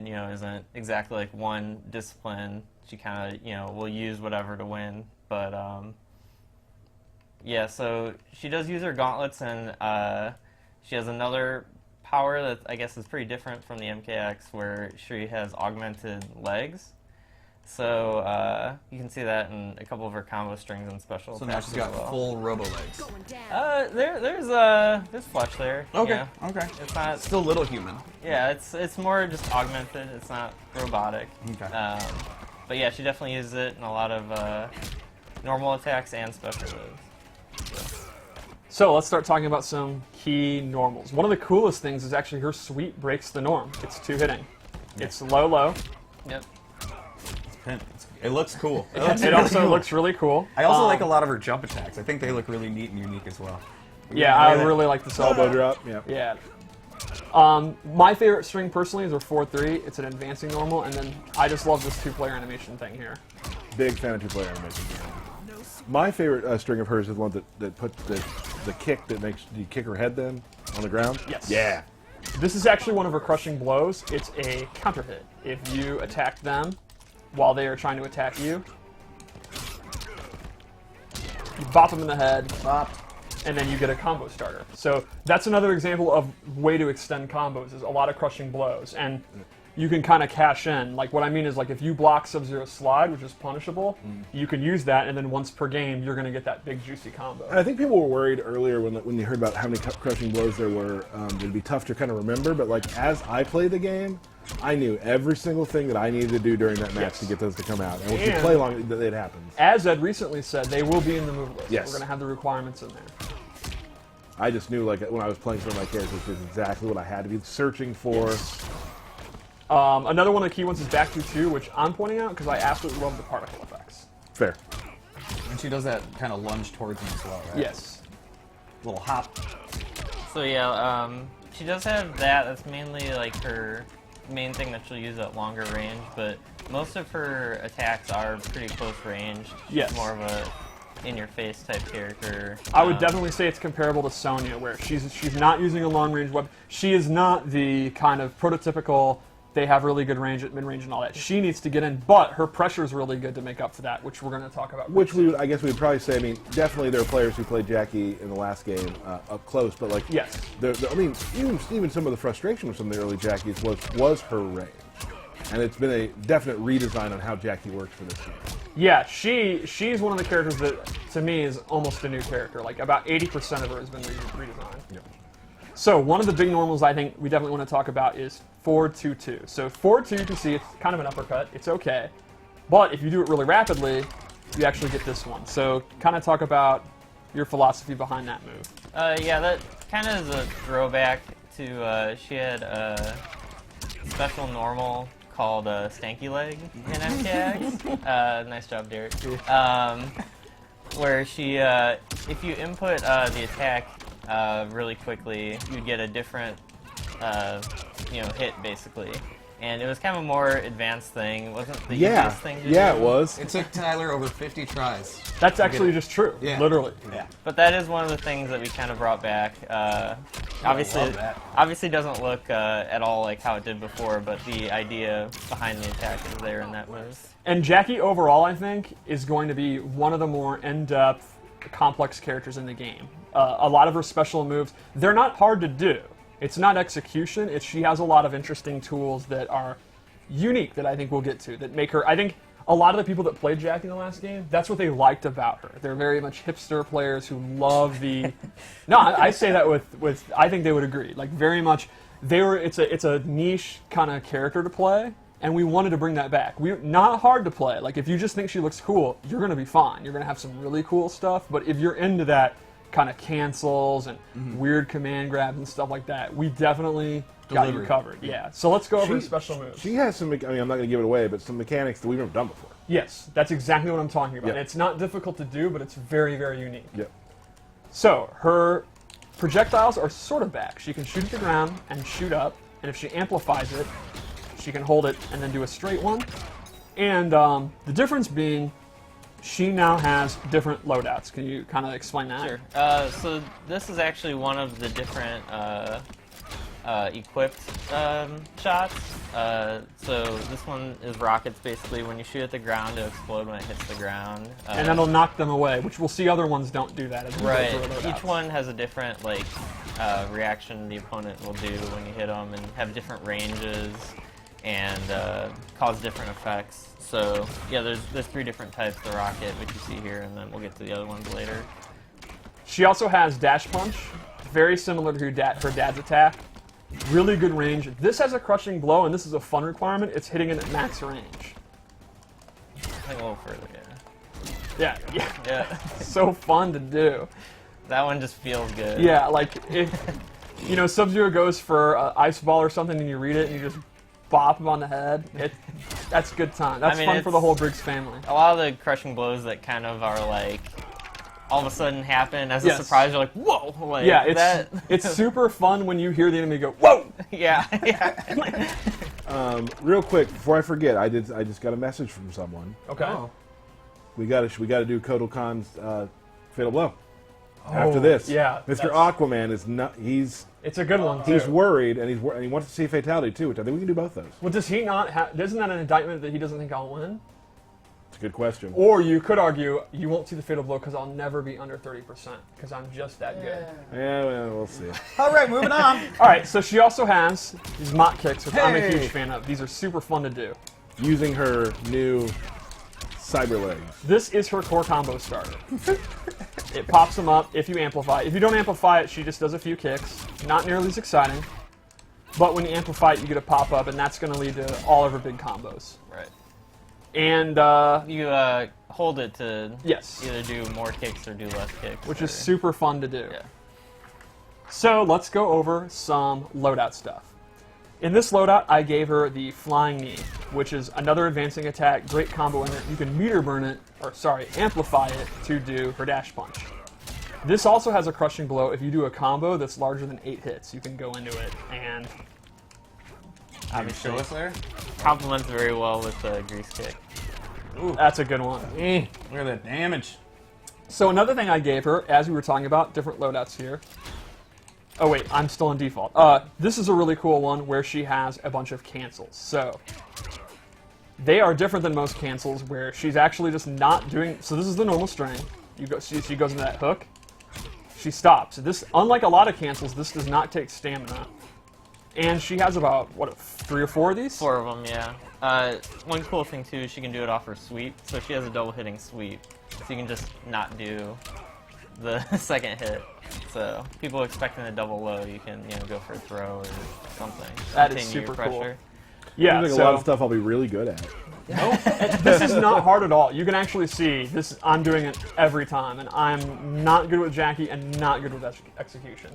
isn't exactly like one discipline. She kind of, will use whatever to win. But, yeah, so she does use her gauntlets, and she has another power that I guess is pretty different from the MKX, where she has augmented legs. So you can see that in a couple of her combo strings and special So now attacks she's got as well. full robo legs. There's flesh there. Okay, yeah. okay. It's not Still little human. Yeah, it's more just augmented. It's not robotic. Okay. But yeah, she definitely uses it in a lot of normal attacks and special moves. So let's start talking about some key normals. One of the coolest things is actually her sweep breaks the norm. It's 2-hitting. It's low. Yep. It looks cool. It also looks really cool. I also like a lot of her jump attacks. I think they look really neat and unique as well. Yeah, I really like the elbow drop. Yeah. Yeah. My favorite string personally is her 4-3. It's an advancing normal, and then I just love this two-player animation thing here. Big fan of two-player animation. My favorite string of hers is the one that puts the kick that makes you kick her head then on the ground. Yes. Yeah. This is actually one of her crushing blows. It's a counter hit. If you attack them while they are trying to attack you, you bop them in the head, and then you get a combo starter. So that's another example of way to extend combos, is a lot of crushing blows. And you can kind of cash in. Like, what I mean is, like, if you block Sub-Zero slide, which is punishable, you can use that, and then once per game, you're going to get that big, juicy combo. And I think people were worried earlier when you heard about how many crushing blows there were. It'd be tough to kind of remember, but like as I played the game, I knew every single thing that I needed to do during that match to get those to come out. And if you play long, it happens. As Ed recently said, they will be in the move list. Yes. We're going to have the requirements in there. I just knew, like, when I was playing some of my characters, this is exactly what I had to be searching for. Yes. Another one of the key ones is back to 2, which I'm pointing out because I absolutely love the particle effects. Fair. And she does that kind of lunge towards him as well, right? Yes. Little hop. So yeah, she does have that. That's mainly like her main thing that she'll use at longer range, but most of her attacks are pretty close range. Yes. She's more of a in-your-face type character. I would definitely say it's comparable to Sonya, where she's not using a long-range weapon. She is not the kind of prototypical, they have really good range at mid-range and all that. She needs to get in, but her pressure is really good to make up for that, which we're going to talk about. Which I guess we would probably say, I mean, definitely there are players who played Jacqui in the last game up close, but like, yes. I mean, even some of the frustration with some of the early Jacquies was her range. And it's been a definite redesign on how Jacqui works for this game. Yeah, she's one of the characters that, to me, is almost a new character. Like, about 80% of her has been redesigned. Yep. So, one of the big normals I think we definitely want to talk about is 4-2-2. So, 4-2, you can see it's kind of an uppercut. It's okay. But if you do it really rapidly, you actually get this one. So, kind of talk about your philosophy behind that move. Yeah, that kind of is a throwback to, she had a special normal called Stanky Leg in MKX. Nice job, Derek. Where she, if you input the attack really quickly, you'd get a different, hit basically. And it was kind of a more advanced thing. It wasn't the easiest thing to do. Yeah, it was. It took Tyler over 50 tries. That's actually just true. Yeah. Literally. Yeah. But that is one of the things that we kind of brought back. Obviously doesn't look at all like how it did before, but the idea behind the attack is there in that move. And Jacqui, overall, I think, is going to be one of the more in-depth, complex characters in the game. A lot of her special moves, they're not hard to do. It's not execution. She has a lot of interesting tools that are unique that I think we'll get to, that make her, I think, a lot of the people that played Jacqui in the last game, that's what they liked about her. They're very much hipster players who love the... No, I say that with I think they would agree. Like, very much, it's a niche kind of character to play, and we wanted to bring that back. Not hard to play. Like, if you just think she looks cool, you're going to be fine. You're going to have some really cool stuff, but if you're into that kind of cancels and weird command grabs and stuff like that, we definitely got you covered. Yeah. So let's go over the special moves. She has some, I mean, I'm not going to give it away, but some mechanics that we've never done before. Yes, that's exactly what I'm talking about. Yep. And it's not difficult to do, but it's very, very unique. Yep. So her projectiles are sort of back. She can shoot at the ground and shoot up, and if she amplifies it, she can hold it and then do a straight one. And the difference being, she now has different loadouts. Can you kind of explain that? Sure. So this is actually one of the different equipped shots. So this one is rockets. Basically, when you shoot at the ground, it'll explode when it hits the ground. And that'll knock them away, which we'll see other ones don't do that. As we go Right. through loadouts. Each one has a different reaction the opponent will do when you hit them, and have different ranges and cause different effects. So yeah, there's 3 different types of the rocket, which you see here, and then we'll get to the other ones later. She also has Dash Punch, very similar to her dad's attack. Really good range. This has a Crushing Blow, and this is a fun requirement. It's hitting it at max range. I think a little further, yeah. Yeah. So fun to do. That one just feels good. Yeah, like if Sub-Zero goes for Ice Ball or something, and you read it and you just bop him on the head. That's good time. That's fun for the whole Briggs family. A lot of the Crushing Blows that kind of are like all of a sudden happen as a surprise. You're like, whoa! Like, yeah, it's super fun when you hear the enemy go, whoa! Yeah. Real quick, before I forget, I just got a message from someone. Okay. Oh. We got to do Kotal Kahn's Fatal Blow. After this, yeah, Mr. Aquaman is not. It's a good one too. He's worried, and he wants to see Fatality too, which I think we can do both those. Well, does he not have? Isn't that an indictment that he doesn't think I'll win? It's a good question. Or you could argue you won't see the Fatal Blow because I'll never be under 30% because I'm just that good. Yeah, well, we'll see. All right, moving on. All right, so she also has these Mott Kicks, which I'm a Hey. huge fan of. These are super fun to do. Using her new cyber legs. This is her core combo starter. It pops them up if you amplify. If you don't amplify it, she just does a few kicks. Not nearly as exciting. But when you amplify it, you get a pop-up, and that's going to lead to all of her big combos. Right. And You hold it to yes, either do more kicks or do less kicks. which is super fun to do. Yeah. So let's go over some loadout stuff. In this loadout, I gave her the Flying Knee, which is another advancing attack, great combo in it. You can meter burn it, amplify it to do her Dash Punch. This also has a Crushing Blow. If you do a combo that's larger than 8 hits, you can go into it and Show us there. Complements very well with the grease kick. ooh, that's a good one. Look at that damage. So another thing I gave her, as we were talking about, different loadouts here. Oh wait, I'm still on default. This is a really cool one where she has a bunch of cancels. So they are different than most cancels where she's actually just not doing. So this is the normal string. She goes into that hook. She stops. This, unlike a lot of cancels, this does not take stamina. And she has about 3 or 4 of these. 4 of them, yeah. One cool thing too is she can do it off her sweep. So she has a double hitting sweep. So you can just not do the second hit. So people expecting a double low, you can go for a throw or something. That is Continue your super cool. pressure. Yeah, There's a lot of stuff I'll be really good at. this is not hard at all. You can actually see this. I'm doing it every time, and I'm not good with Jacqui and not good with execution.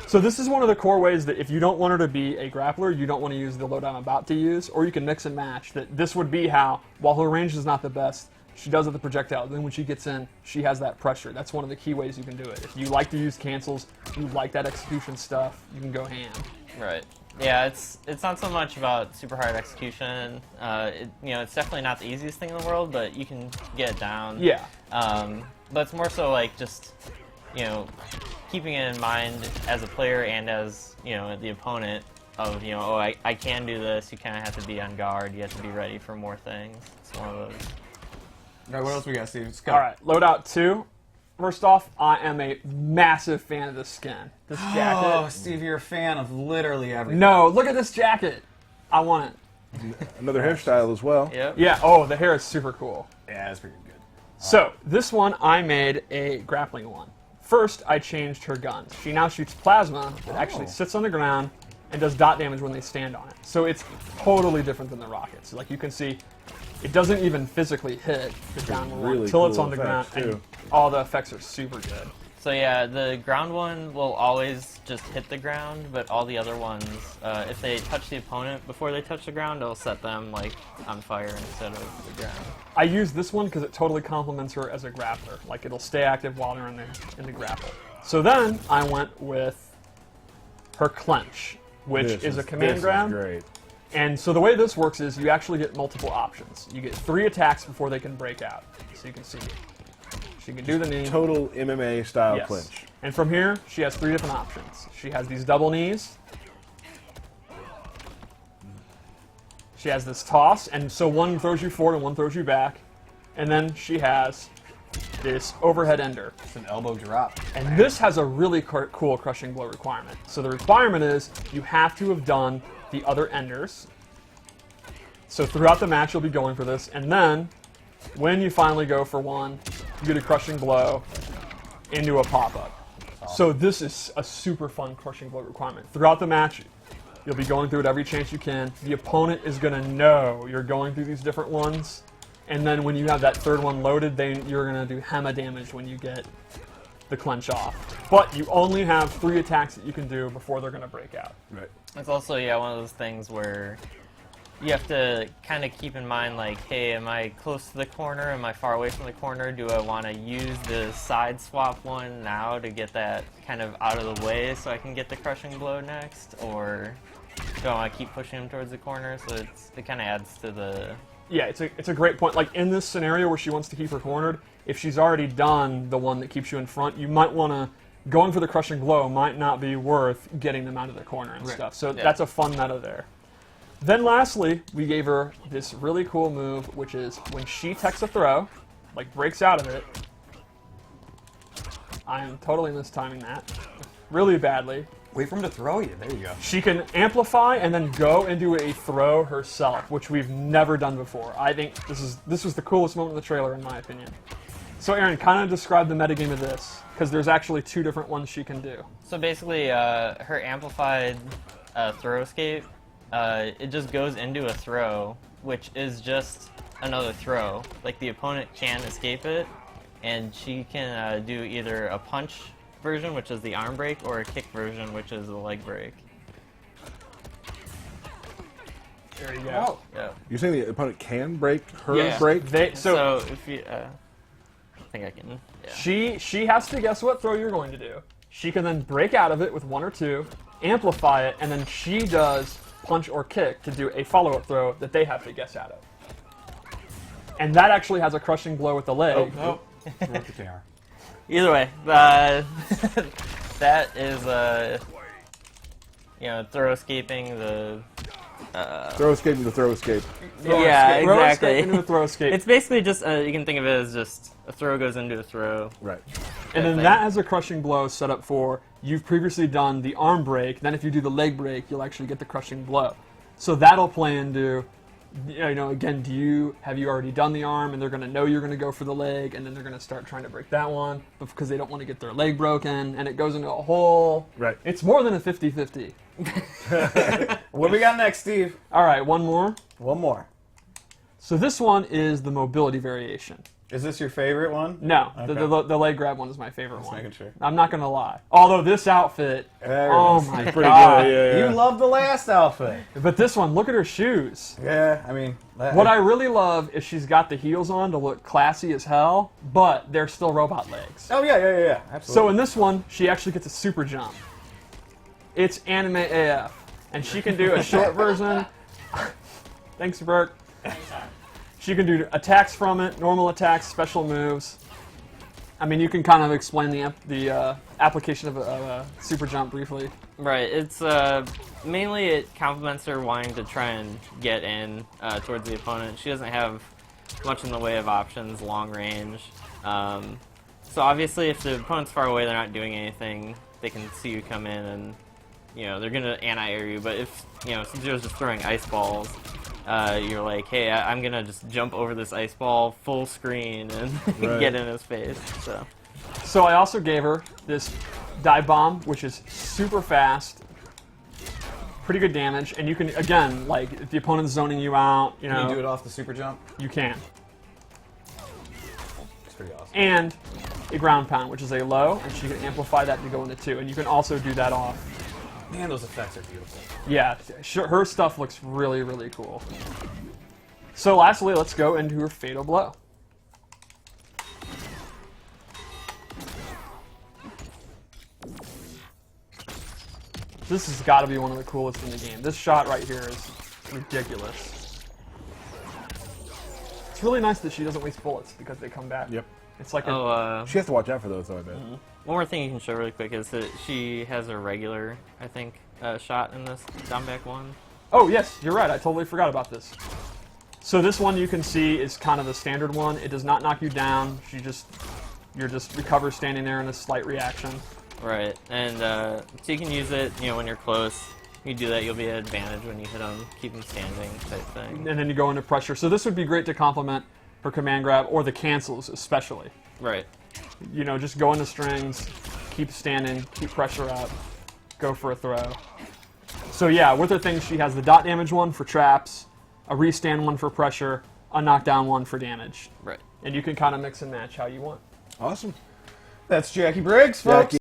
So this is one of the core ways that if you don't want her to be a grappler, you don't want to use the loadout I'm about to use, or you can mix and match. That this would be how, while her range is not the best, she does with the projectile. Then when she gets in, she has that pressure. That's one of the key ways you can do it. If you like to use cancels, you like that execution stuff, you can go ham. Right. Yeah, it's not so much about super hard execution. It's definitely not the easiest thing in the world, but you can get it down. Yeah. But it's more so like just, keeping it in mind as a player and as, the opponent of, I can do this. You kind of have to be on guard. You have to be ready for more things. It's one of those. All right, what else we got, Steve? Let's go. All right, loadout 2. First off, I am a massive fan of this skin. This jacket. Oh, Steve, you're a fan of literally everything. No, look at this jacket. I want it. Another hairstyle as well. Yep. Yeah, oh, the hair is super cool. Yeah, that's pretty good. So, this one, I made a grappling one. First, I changed her guns. She now shoots plasma that actually sits on the ground and does dot damage when they stand on it. So it's totally different than the rockets. Like you can see, it doesn't even physically hit the downward one Really until it's cool on the ground, effects, and too. all the effects are super good. So yeah, the ground one will always just hit the ground, but all the other ones, if they touch the opponent before they touch the ground, it'll set them like on fire instead of the ground. I use this one because it totally complements her as a grappler. Like it'll stay active while they're in the grapple. So then I went with her clench, which is a command grab. This is great. And so the way this works is you actually get multiple options. You get 3 attacks before they can break out. So you can see she can do the knee. Total MMA style Yes. clinch. And from here, she has 3 different options. She has these double knees, She has this toss, and so one throws you forward and one throws you back. And then she has this overhead ender. It's an elbow drop. And this has a really cool crushing blow requirement. So the requirement is you have to have done the other enders. So throughout the match, you'll be going for this. And then, when you finally go for one, you get a crushing blow into a pop-up. So this is a super fun crushing blow requirement. Throughout the match, you'll be going through it every chance you can. The opponent is going to know you're going through these different ones. And then when you have that third one loaded, then you're going to do hella damage when you get the clench off. But you only have 3 attacks that you can do before they're going to break out. Right. It's also, yeah, one of those things where you have to kind of keep in mind, like, hey, am I close to the corner? Am I far away from the corner? Do I want to use the side swap one now to get that kind of out of the way so I can get the crushing blow next? Or do I want to keep pushing him towards the corner? So it kind of adds to the... Yeah, it's a great point. Like, in this scenario where she wants to keep her cornered, if she's already done the one that keeps you in front, you might want to... Going for the crushing blow might not be worth getting them out of the corner and stuff. So that's a fun meta there. Then lastly, we gave her this really cool move, which is when she techs a throw, like breaks out of it. I am totally mistiming that. Really badly. Wait for him to throw you. There you go. She can amplify and then go into a throw herself, which we've never done before. I think this was the coolest moment of the trailer, in my opinion. So Aaron, kind of describe the metagame of this, because there's actually 2 different ones she can do. So basically, her amplified throw escape, it just goes into a throw, which is just another throw. Like, the opponent can escape it, and she can do either a punch version, which is the arm break, or a kick version, which is the leg break. There you go. Oh. Yeah. You're saying the opponent can break her break? So if you, I think I can. Yeah. She has to guess what throw you're going to do. She can then break out of it with 1 or 2, amplify it, and then she does punch or kick to do a follow-up throw that they have to guess out of. And that actually has a crushing blow with the leg. Oh, broke the camera. Either way, that is throw escaping the. Throw escape into throw escape. Yeah, Throw exactly. escape into a throw escape. It's basically just you can think of it as just a throw goes into a throw. Right. And then that has a crushing blow set up for you've previously done the arm break. Then if you do the leg break, you'll actually get the crushing blow. So that'll play into, again, have you already done the arm, and they're going to know you're going to go for the leg, and then they're going to start trying to break that one because they don't want to get their leg broken, and it goes into a whole. Right. It's more than a 50-50. What do we got next, Steve? All right, one more. One more. So this one is the mobility variation. Is this your favorite one? No, Okay. the leg grab one is my favorite one. Making sure. I'm not going to lie. Although this outfit, There it oh is. my Pretty god. good. Yeah. You love the last outfit. But this one, look at her shoes. Yeah, I mean... What I really love is she's got the heels on to look classy as hell, but they're still robot legs. Oh, yeah, absolutely. So in this one, she actually gets a super jump. It's anime AF. And she can do a short version. Thanks, Bert. She can do attacks from it, normal attacks, special moves. I mean, you can kind of explain the application of a super jump briefly. Right. It's mainly it complements her wanting to try and get in towards the opponent. She doesn't have much in the way of options, long range. So obviously, if the opponent's far away, they're not doing anything. They can see you come in, and they're gonna anti-air you. But if Sub-Zero's just throwing ice balls, you're like, hey, I'm gonna just jump over this ice ball full screen and get in his face. So I also gave her this dive bomb, which is super fast, pretty good damage, and you can, again, like, if the opponent's zoning you out, Can you do it off the super jump? you can. It's pretty awesome. And a ground pound, which is a low, and she can amplify that to go into 2, and you can also do that off. Man, those effects are beautiful. Yeah, her stuff looks really, really cool. So lastly, let's go into her fatal blow. This has got to be one of the coolest in the game. This shot right here is ridiculous. It's really nice that she doesn't waste bullets because they come back. Yep. It's like She has to watch out for those, though, I bet. One more thing you can show really quick is that she has a regular, I think, shot in this down back one. Oh, yes, you're right. I totally forgot about this. So this one you can see is kind of the standard one. It does not knock you down. You're just recover standing there in a slight reaction. Right, and so you can use it, when you're close. You do that, you'll be at advantage when you hit them, keep them standing type thing. And then you go into pressure. So this would be great to complement for command grab or the cancels especially. Right. Just go into strings, keep standing, keep pressure up, go for a throw. So yeah, with her things, she has the dot damage one for traps, a restand one for pressure, a knockdown one for damage. Right. And you can kind of mix and match how you want. Awesome. That's Jacqui Briggs, folks. Jacqui.